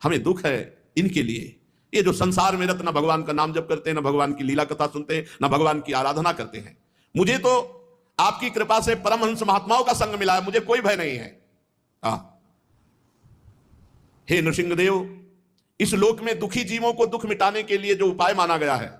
हमें दुख है इनके लिए, ये जो संसार में रहते ना भगवान का नाम जप करते हैं, ना भगवान की लीला कथा सुनते हैं, ना भगवान की आराधना करते हैं। मुझे तो आपकी कृपा से परमहंस महात्माओं का संग मिला है, मुझे कोई भय नहीं है। हे नृसिंहदेव, इस लोक में दुखी जीवों को दुख मिटाने के लिए जो उपाय माना गया है,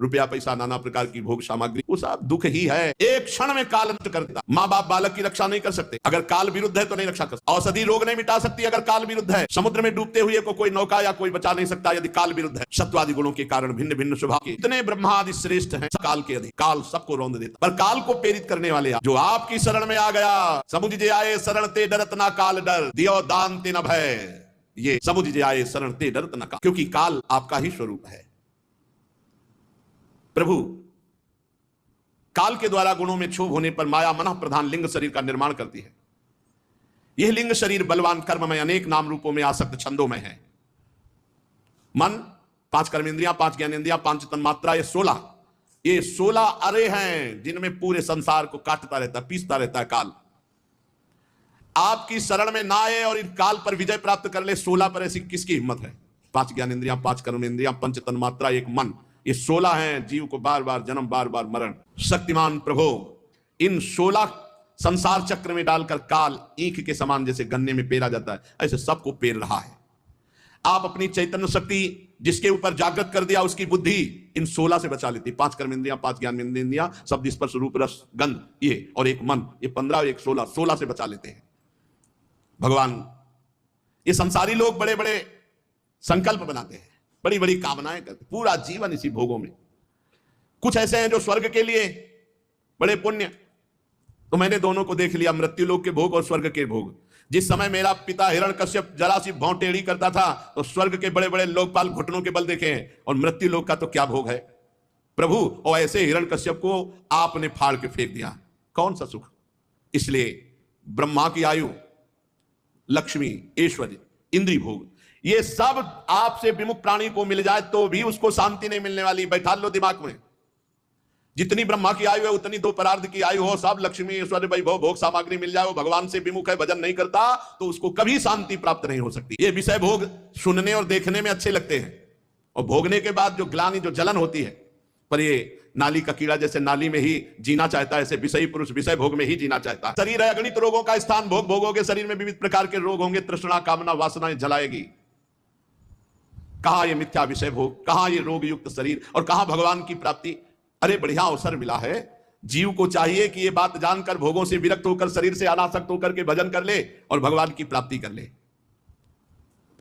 रुपया पैसा नाना प्रकार की भोग सामग्री, वो सब दुख ही है। एक क्षण में काल अंत कर देता। माँ बाप बालक की रक्षा नहीं कर सकते, अगर काल विरुद्ध है तो नहीं रक्षा कर सकते। औषधि रोग नहीं मिटा सकती अगर काल विरुद्ध है। समुद्र में डूबते हुए को कोई नौका या कोई बचा नहीं सकता यदि काल विरुद्ध है। सत्वादि गुणों के कारण भिन्न भिन्न स्वभाव के इतने ब्रह्मादि श्रेष्ठ हैं, काल के अधिक। काल सबको रौंद देता, पर काल को प्रेरित करने वाले जो आपकी शरण में आ गया, समुझ जे आए शरण ते डरत ना काल डर, दियो दान ते न भय। ये समुझ जे आए शरण ते डरत न काल, क्योंकि काल आपका ही स्वरूप है। प्रभु काल के द्वारा गुणों में क्षोभ होने पर माया मनः प्रधान लिंग शरीर का निर्माण करती है। यह लिंग शरीर बलवान कर्म में अनेक नाम रूपों में आसक्त छंदों में है। मन, 5 कर्मेंद्रियां, 5 ज्ञानेंद्रियां, 5 तन्मात्रा, ये 16 अरे हैं जिनमें पूरे संसार को काटता रहता है, पीसता रहता है काल। आपकी शरण में ना आए और इन काल पर विजय प्राप्त कर ले, 16 पर ऐसी किसकी हिम्मत है? 5 ज्ञानेंद्रियां, 5 कर्मेंद्रियां, 5 तन्मात्रा, 1 मन, ये 16 हैं जीव को बार बार जन्म, बार बार मरण। शक्तिमान प्रभु इन 16 संसार चक्र में डालकर काल ईंख के समान जैसे गन्ने में पेरा जाता है, ऐसे सबको पेर रहा है। आप अपनी चैतन्य शक्ति जिसके ऊपर जागृत कर दिया, उसकी बुद्धि इन 16 से बचा लेती। 5 कर्मेंद्रियां, 5 ज्ञानेंद्रियां, शब्द स्पर्श रूप रस गंध, ये और 1 मन, ये 15 और 1 16 से बचा लेते हैं भगवान। ये संसारी लोग बड़े बड़े संकल्प बनाते हैं, बड़ी बड़ी कामनाएं करते, पूरा जीवन इसी भोगों में। कुछ ऐसे हैं जो स्वर्ग के लिए बड़े पुण्य, तो मैंने दोनों को देख लिया, मृत्यु लोक के भोग और स्वर्ग के भोग। जिस समय मेरा पिता हिरण्यकश्यप जरा सी भौं टेढ़ी करता था तो स्वर्ग के बड़े बड़े लोकपाल घुटनों के बल देखे हैं, और मृत्यु लोक का तो क्या भोग है प्रभु। और ऐसे हिरण्यकश्यप को आपने फाड़ के फेंक दिया, कौन सा सुख। इसलिए ब्रह्मा की आयु, लक्ष्मी, ऐश्वर्य, इंद्रिय भोग, ये सब आपसे विमुख प्राणी को मिल जाए तो भी उसको शांति नहीं मिलने वाली। बैठा लो दिमाग में, जितनी ब्रह्मा की आयु है उतनी 2 परार्ध की आयु हो, सब लक्ष्मी, ऐश्वर्य, वैभव, भोग सामग्री मिल जाए, वो भगवान से विमुख है, भजन नहीं करता, तो उसको कभी शांति प्राप्त नहीं हो सकती। ये विषय भोग सुनने और देखने में अच्छे लगते हैं, और भोगने के बाद जो ग्लानि, जो जलन होती है, पर ये नाली का कीड़ा जैसे नाली में ही जीना चाहता है, ऐसे विषयी पुरुष विषय भोग में ही जीना चाहता है। शरीर है अगणित रोगों का स्थान, भोग भोगोगे, शरीर में विविध प्रकार के रोग होंगे, तृष्णा, कामना, वासनाएं जलाएगी। कहां ये मिथ्या विषय भोग, कहां ये रोग युक्त शरीर, और कहां भगवान की प्राप्ति। अरे बढ़िया अवसर मिला है, जीव को चाहिए कि ये बात जानकर भोगों से विरक्त होकर, शरीर से अनासक्त होकर के भजन कर ले और भगवान की प्राप्ति कर ले।